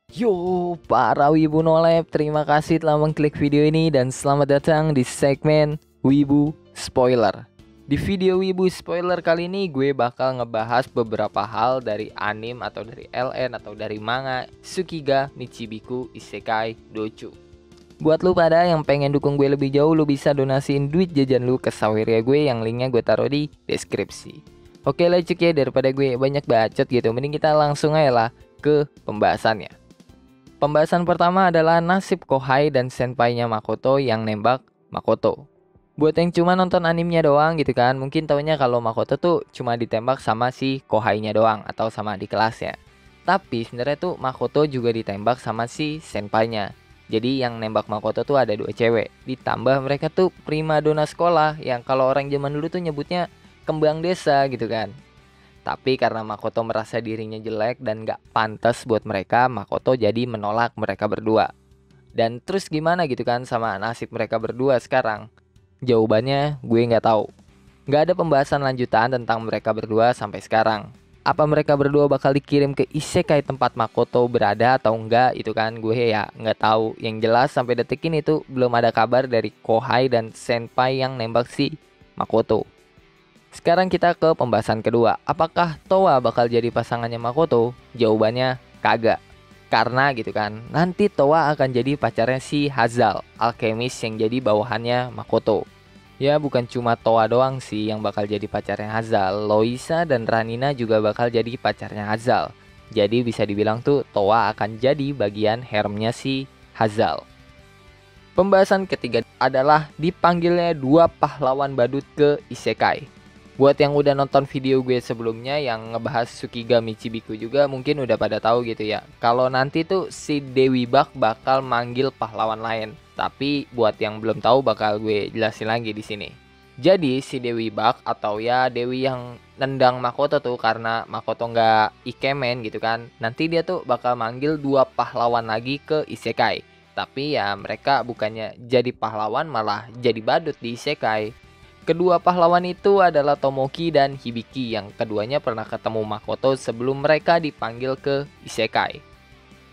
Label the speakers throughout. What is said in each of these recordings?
Speaker 1: Yo, para Wibu Nolep, terima kasih telah mengklik video ini dan selamat datang di segmen Wibu Spoiler. Di video Wibu Spoiler kali ini gue bakal ngebahas beberapa hal dari anime atau dari LN atau dari manga Tsukiga Michibiku Isekai Dochu. Buat lu pada yang pengen dukung gue lebih jauh, lu bisa donasiin duit jajan lu ke Saweria gue yang linknya gue taruh di deskripsi. Oke lah cuk ya, daripada gue banyak bacot gitu, mending kita langsung aja lah ke pembahasannya. Pembahasan pertama adalah nasib Kohai dan senpainya Makoto yang nembak Makoto. Buat yang cuma nonton animenya doang gitu kan, mungkin taunya kalau Makoto tuh cuma ditembak sama si Kohainya doang atau sama di kelasnya. Tapi sebenarnya tuh Makoto juga ditembak sama si senpainya. Jadi yang nembak Makoto tuh ada dua cewek. Ditambah mereka tuh primadona sekolah yang kalau orang zaman dulu tuh nyebutnya kembang desa gitu kan. Tapi karena Makoto merasa dirinya jelek dan gak pantas buat mereka, Makoto jadi menolak mereka berdua. Dan terus gimana gitu kan sama nasib mereka berdua sekarang? Jawabannya gue gak tahu. Gak ada pembahasan lanjutan tentang mereka berdua sampai sekarang. Apa mereka berdua bakal dikirim ke isekai tempat Makoto berada atau enggak, itu kan gue ya nggak tahu. Yang jelas sampai detik ini tuh belum ada kabar dari Kohai dan senpai yang nembak si Makoto. Sekarang kita ke pembahasan kedua. Apakah Towa bakal jadi pasangannya Makoto? Jawabannya kagak. Karena gitu kan, nanti Towa akan jadi pacarnya si Hazal, alkemis yang jadi bawahannya Makoto. Ya bukan cuma Towa doang sih yang bakal jadi pacarnya Hazal. Loisa dan Ranina juga bakal jadi pacarnya Hazal. Jadi bisa dibilang tuh Towa akan jadi bagian haremnya si Hazal. Pembahasan ketiga adalah dipanggilnya dua pahlawan badut ke isekai. Buat yang udah nonton video gue sebelumnya yang ngebahas Tsukiga Michibiku juga mungkin udah pada tahu gitu ya. Kalau nanti tuh si Dewi Bak bakal manggil pahlawan lain. Tapi buat yang belum tahu bakal gue jelasin lagi di sini. Jadi si Dewi Bak atau ya Dewi yang nendang Makoto tuh karena Makoto nggak ikemen gitu kan. Nanti dia tuh bakal manggil dua pahlawan lagi ke isekai. Tapi ya mereka bukannya jadi pahlawan malah jadi badut di isekai. Kedua pahlawan itu adalah Tomoki dan Hibiki yang keduanya pernah ketemu Makoto sebelum mereka dipanggil ke isekai.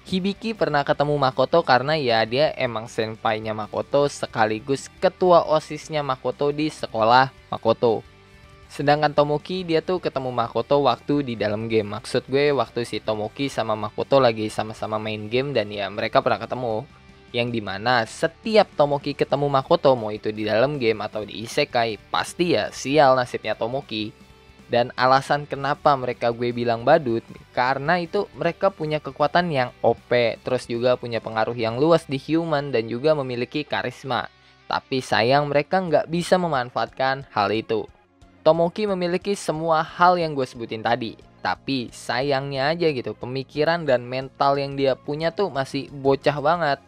Speaker 1: Hibiki pernah ketemu Makoto karena ya dia emang senpainya Makoto sekaligus ketua OSISnya Makoto di sekolah Makoto. Sedangkan Tomoki dia tuh ketemu Makoto waktu di dalam game. Maksud gue waktu si Tomoki sama Makoto lagi sama-sama main game dan ya mereka pernah ketemu. Yang dimana setiap Tomoki ketemu Makoto mau itu di dalam game atau di isekai pasti ya sial nasibnya Tomoki. Dan alasan kenapa mereka gue bilang badut karena itu mereka punya kekuatan yang OP, terus juga punya pengaruh yang luas di human dan juga memiliki karisma. Tapi sayang mereka nggak bisa memanfaatkan hal itu. Tomoki memiliki semua hal yang gue sebutin tadi. Tapi sayangnya aja gitu pemikiran dan mental yang dia punya tuh masih bocah banget.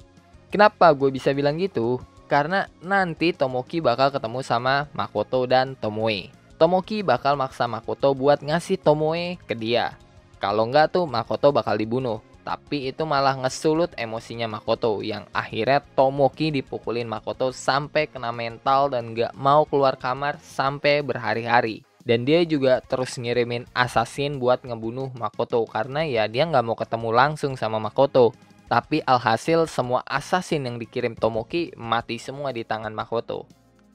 Speaker 1: Kenapa gue bisa bilang gitu? Karena nanti Tomoki bakal ketemu sama Makoto dan Tomoe. Tomoki bakal maksa Makoto buat ngasih Tomoe ke dia. Kalau enggak tuh Makoto bakal dibunuh. Tapi itu malah ngesulut emosinya Makoto yang akhirnya Tomoki dipukulin Makoto sampai kena mental dan gak mau keluar kamar sampai berhari-hari. Dan dia juga terus ngirimin assassin buat ngebunuh Makoto karena ya dia gak mau ketemu langsung sama Makoto. Tapi alhasil semua assassin yang dikirim Tomoki mati semua di tangan Makoto.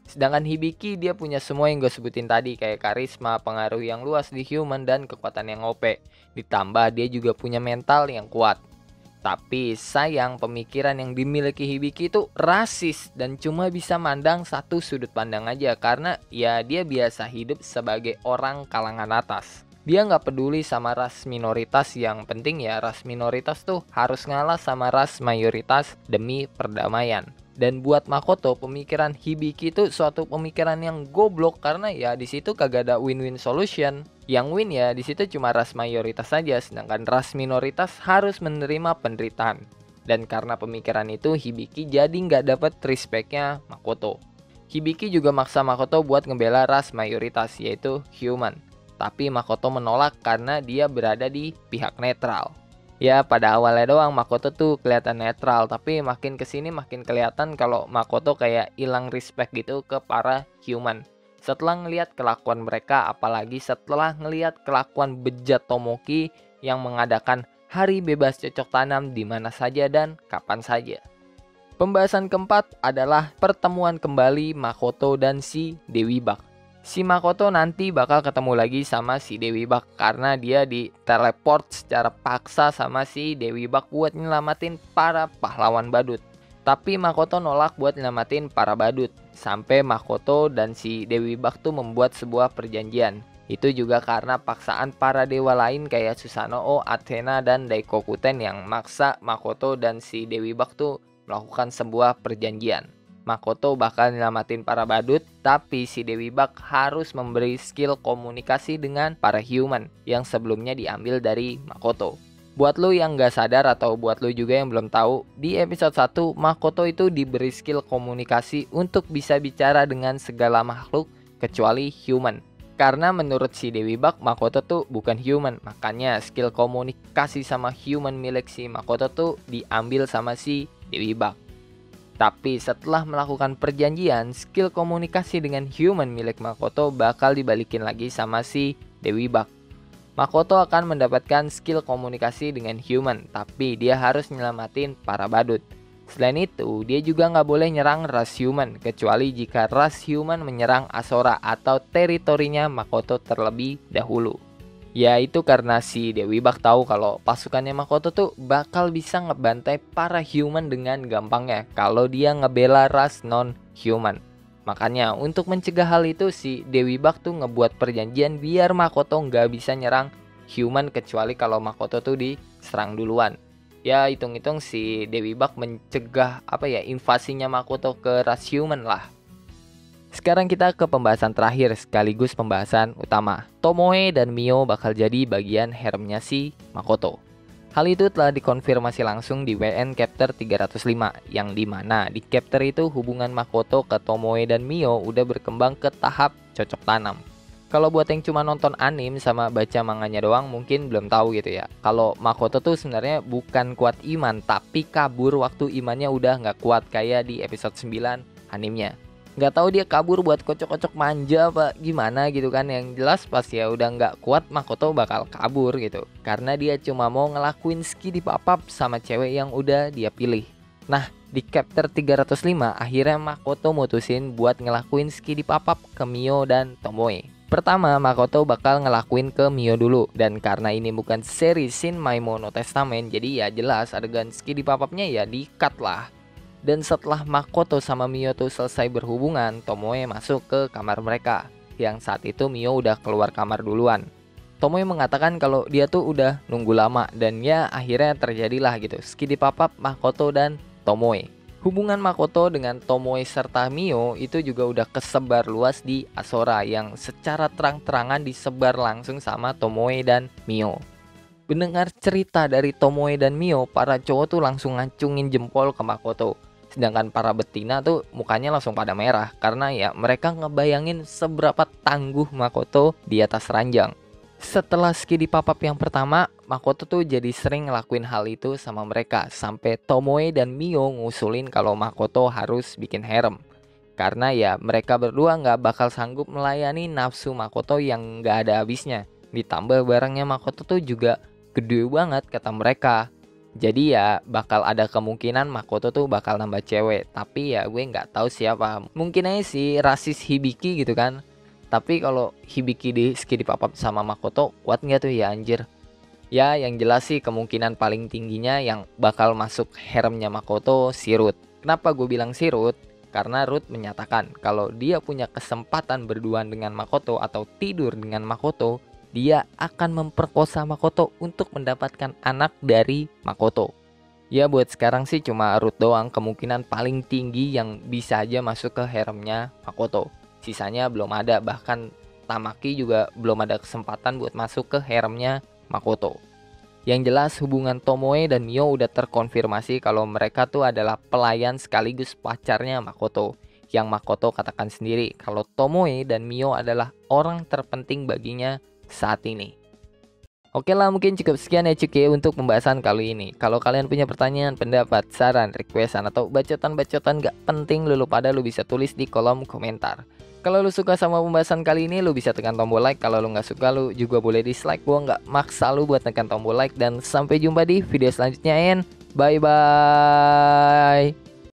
Speaker 1: Sedangkan Hibiki dia punya semua yang gue sebutin tadi kayak karisma, pengaruh yang luas di human dan kekuatan yang OP. Ditambah dia juga punya mental yang kuat. Tapi sayang pemikiran yang dimiliki Hibiki itu rasis dan cuma bisa mandang satu sudut pandang aja karena ya dia biasa hidup sebagai orang kalangan atas. Dia nggak peduli sama ras minoritas, yang penting ya ras minoritas tuh harus ngalah sama ras mayoritas demi perdamaian. Dan buat Makoto pemikiran Hibiki itu suatu pemikiran yang goblok karena ya di situ kagak ada win-win solution. Yang win ya di situ cuma ras mayoritas saja, sedangkan ras minoritas harus menerima penderitaan. Dan karena pemikiran itu Hibiki jadi nggak dapet respectnya Makoto. Hibiki juga maksa Makoto buat ngebela ras mayoritas yaitu human. Tapi Makoto menolak karena dia berada di pihak netral. Ya pada awalnya doang Makoto tuh kelihatan netral, tapi makin kesini makin kelihatan kalau Makoto kayak hilang respect gitu ke para human. Setelah ngelihat kelakuan mereka, apalagi setelah ngelihat kelakuan bejat Tomoki yang mengadakan hari bebas cocok tanam di mana saja dan kapan saja. Pembahasan keempat adalah pertemuan kembali Makoto dan si Dewi Bak. Si Makoto nanti bakal ketemu lagi sama si Dewi Bak karena dia diteleport secara paksa sama si Dewi Bak buat nyelamatin para pahlawan badut. Tapi Makoto nolak buat nyelamatin para badut. Sampai Makoto dan si Dewi Bak tuh membuat sebuah perjanjian. Itu juga karena paksaan para dewa lain kayak Susanoo, Athena, dan Daikokuten yang maksa Makoto dan si Dewi Bak tuh melakukan sebuah perjanjian. Makoto bakal nyelamatin para badut, tapi si Dewi Bak harus memberi skill komunikasi dengan para human yang sebelumnya diambil dari Makoto. Buat lo yang gak sadar atau buat lo juga yang belum tahu, di episode 1 Makoto itu diberi skill komunikasi untuk bisa bicara dengan segala makhluk kecuali human. Karena menurut si Dewi Bak, Makoto tuh bukan human, makanya skill komunikasi sama human milik si Makoto tuh diambil sama si Dewi Bak. Tapi setelah melakukan perjanjian, skill komunikasi dengan human milik Makoto bakal dibalikin lagi sama si Dewi Bak. Makoto akan mendapatkan skill komunikasi dengan human, tapi dia harus nyelamatin para badut. Selain itu, dia juga nggak boleh nyerang ras human, kecuali jika ras human menyerang Asora atau teritorinya Makoto terlebih dahulu. Ya itu karena si Dewi Bak tahu kalau pasukannya Makoto tuh bakal bisa ngebantai para human dengan gampangnya kalau dia ngebela ras non-human. Makanya untuk mencegah hal itu si Dewi Bak tuh ngebuat perjanjian biar Makoto nggak bisa nyerang human kecuali kalau Makoto tuh diserang duluan. Ya hitung-hitung si Dewi Bak mencegah invasinya Makoto ke ras human lah. Sekarang kita ke pembahasan terakhir sekaligus pembahasan utama. Tomoe dan Mio bakal jadi bagian haremnya si Makoto. Hal itu telah dikonfirmasi langsung di WN Chapter 305 yang dimana di chapter itu hubungan Makoto ke Tomoe dan Mio udah berkembang ke tahap cocok tanam. Kalau buat yang cuma nonton anime sama baca manganya doang mungkin belum tahu gitu ya. Kalau Makoto tuh sebenarnya bukan kuat iman, tapi kabur waktu imannya udah nggak kuat kayak di episode 9 animenya. Nggak tahu dia kabur buat kocok-kocok manja apa gimana gitu kan. Yang jelas pas ya udah nggak kuat Makoto bakal kabur gitu. Karena dia cuma mau ngelakuin ski di papap sama cewek yang udah dia pilih. Nah di chapter 305 akhirnya Makoto mutusin buat ngelakuin ski di papap ke Mio dan Tomoe. Pertama, Makoto bakal ngelakuin ke Mio dulu. Dan karena ini bukan seri Shin Maimo no Testament, jadi ya jelas adegan ski di papapnya ya di-cut lah. Dan setelah Makoto sama Mio tuh selesai berhubungan, Tomoe masuk ke kamar mereka. Yang saat itu Mio udah keluar kamar duluan. Tomoe mengatakan kalau dia tuh udah nunggu lama. Dan ya akhirnya terjadilah gitu ski di papap Makoto dan Tomoe. Hubungan Makoto dengan Tomoe serta Mio itu juga udah kesebar luas di Asora yang secara terang-terangan disebar langsung sama Tomoe dan Mio. Mendengar cerita dari Tomoe dan Mio, para cowok tuh langsung ngacungin jempol ke Makoto. Sedangkan para betina tuh mukanya langsung pada merah karena ya mereka ngebayangin seberapa tangguh Makoto di atas ranjang. Setelah ski di papap yang pertama, Makoto tuh jadi sering ngelakuin hal itu sama mereka. Sampai Tomoe dan Mio ngusulin kalau Makoto harus bikin harem. Karena ya mereka berdua gak bakal sanggup melayani nafsu Makoto yang gak ada habisnya. Ditambah barangnya Makoto tuh juga gede banget kata mereka. Jadi ya bakal ada kemungkinan Makoto tuh bakal nambah cewek. Tapi ya gue gak tahu siapa. Mungkin aja sih rasis Hibiki gitu kan. Tapi kalau Hibiki di ski di papap sama Makoto kuat nggak tuh ya anjir? Ya yang jelas sih kemungkinan paling tingginya yang bakal masuk haremnya Makoto si Ruth. Kenapa gue bilang si Ruth? Karena Ruth menyatakan kalau dia punya kesempatan berduaan dengan Makoto atau tidur dengan Makoto, dia akan memperkosa Makoto untuk mendapatkan anak dari Makoto. Ya buat sekarang sih cuma Ruth doang kemungkinan paling tinggi yang bisa aja masuk ke haremnya Makoto. Sisanya belum ada, bahkan Tamaki juga belum ada kesempatan buat masuk ke haremnya Makoto. Yang jelas hubungan Tomoe dan Mio udah terkonfirmasi kalau mereka tuh adalah pelayan sekaligus pacarnya Makoto. Yang Makoto katakan sendiri kalau Tomoe dan Mio adalah orang terpenting baginya saat ini. Oke lah mungkin cukup sekian ya cuy untuk pembahasan kali ini. Kalau kalian punya pertanyaan, pendapat, saran, requestan atau bacotan-bacotan gak penting lu pada lu bisa tulis di kolom komentar. Kalau lu suka sama pembahasan kali ini, lu bisa tekan tombol like. Kalau lu nggak suka, lu juga boleh dislike. Gua nggak maksa lu buat tekan tombol like. Dan sampai jumpa di video selanjutnya, and bye bye.